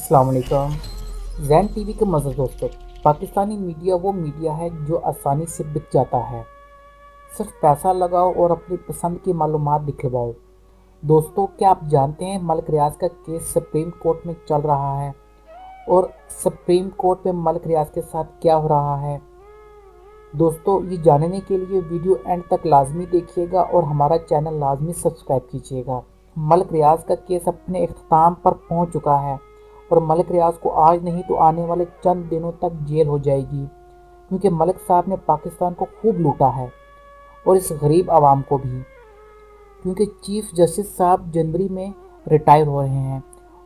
अस्सलाम वालेकुम। जैन टीवी के मज़े दोस्तों, पाकिस्तानी मीडिया वो मीडिया है जो आसानी से बिक जाता है। सिर्फ पैसा लगाओ और अपनी पसंद की मालूमात दिखलवाओ। दोस्तों, क्या आप जानते हैं मलिक रियाज का केस सुप्रीम कोर्ट में चल रहा है और सुप्रीम कोर्ट में मलिक रियाज के साथ क्या हो रहा है। दोस्तों, ये जानने के लिए वीडियो एंड तक लाजमी देखिएगा और हमारा चैनल लाजमी सब्सक्राइब कीजिएगा। मलिक रियाज का केस अपने इख्तिताम पर पहुंच चुका है और मलिक रियाज को आज नहीं तो आने वाले चंद दिनों तक जेल हो जाएगी, क्योंकि मलिक साहब ने पाकिस्तान को खूब लूटा है और इस गरीब आवाम को भी। क्योंकि चीफ जस्टिस साहब जनवरी में रिटायर हो रहे हैं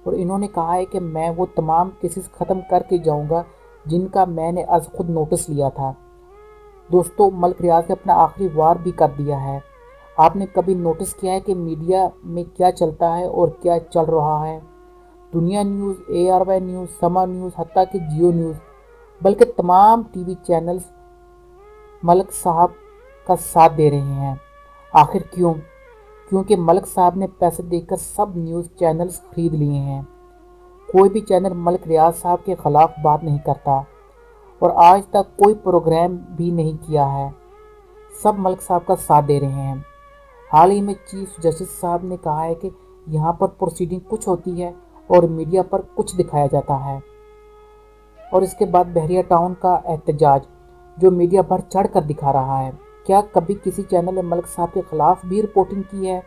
और इन्होंने कहा है कि मैं वो तमाम केसेस ख़त्म करके जाऊंगा जिनका मैंने आज खुद नोटिस लिया था। दोस्तों, मलिक रियाज ने अपना आखिरी वार भी कर दिया है। आपने कभी नोटिस किया है कि मीडिया में क्या चलता है और क्या चल रहा है। दुनिया न्यूज़, ARY न्यूज़, समा न्यूज़, हत्ता कि जियो न्यूज़, बल्कि तमाम टीवी चैनल्स मलिक साहब का साथ दे रहे हैं। आखिर क्यों? क्योंकि मलिक साहब ने पैसे देकर सब न्यूज़ चैनल्स खरीद लिए हैं। कोई भी चैनल मलिक रियाज साहब के ख़िलाफ़ बात नहीं करता और आज तक कोई प्रोग्राम भी नहीं किया है। सब मलिक साहब का साथ दे रहे हैं। हाल ही में चीफ जस्टिस साहब ने कहा है कि यहाँ पर प्रोसीडिंग कुछ होती है और मीडिया पर कुछ दिखाया जाता है। और इसके बाद बहरिया टाउन का एहतजाज जो मीडिया पर चढ़ कर दिखा रहा है। क्या कभी किसी चैनल ने मलिक साहब के ख़िलाफ़ भी रिपोर्टिंग की है?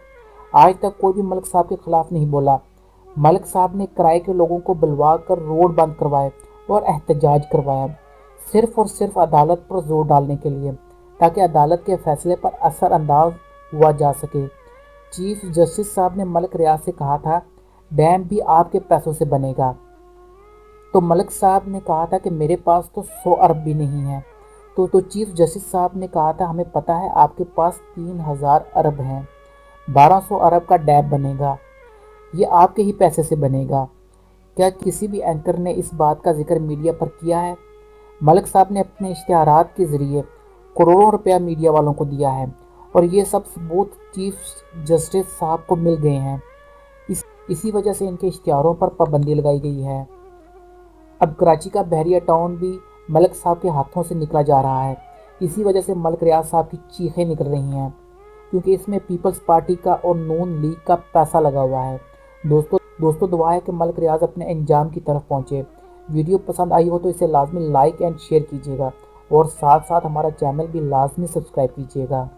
आज तक कोई भी मलिक साहब के ख़िलाफ़ नहीं बोला। मलिक साहब ने किराए के लोगों को बुलवा कर रोड बंद करवाए और एहतजाज करवाया, सिर्फ और सिर्फ अदालत पर जोर डालने के लिए, ताकि अदालत के फैसले पर असर अंदाज हुआ जा सके। चीफ जस्टिस साहब ने मलिक रियाज से कहा था डैम भी आपके पैसों से बनेगा, तो मलिक साहब ने कहा था कि मेरे पास तो 100 अरब भी नहीं है। तो चीफ जस्टिस साहब ने कहा था हमें पता है आपके पास 3000 अरब हैं, 1200 अरब का डैम बनेगा, ये आपके ही पैसे से बनेगा। क्या किसी भी एंकर ने इस बात का जिक्र मीडिया पर किया है? मलिक साहब ने अपने इश्तिहारात के ज़रिए करोड़ों रुपया मीडिया वालों को दिया है और ये सब सबूत चीफ जस्टिस साहब को मिल गए हैं। इसी वजह से इनके इश्तिहारों पर पाबंदी लगाई गई है। अब कराची का बहरिया टाउन भी मलिक साहब के हाथों से निकला जा रहा है। इसी वजह से मलिक रियाज साहब की चीखें निकल रही हैं, क्योंकि इसमें पीपल्स पार्टी का और नून लीग का पैसा लगा हुआ है। दोस्तों दुआ है कि मलिक रियाज अपने अंजाम की तरफ पहुँचे। वीडियो पसंद आई हो तो इसे लाजमी लाइक एंड शेयर कीजिएगा और साथ साथ हमारा चैनल भी लाजमी सब्सक्राइब कीजिएगा।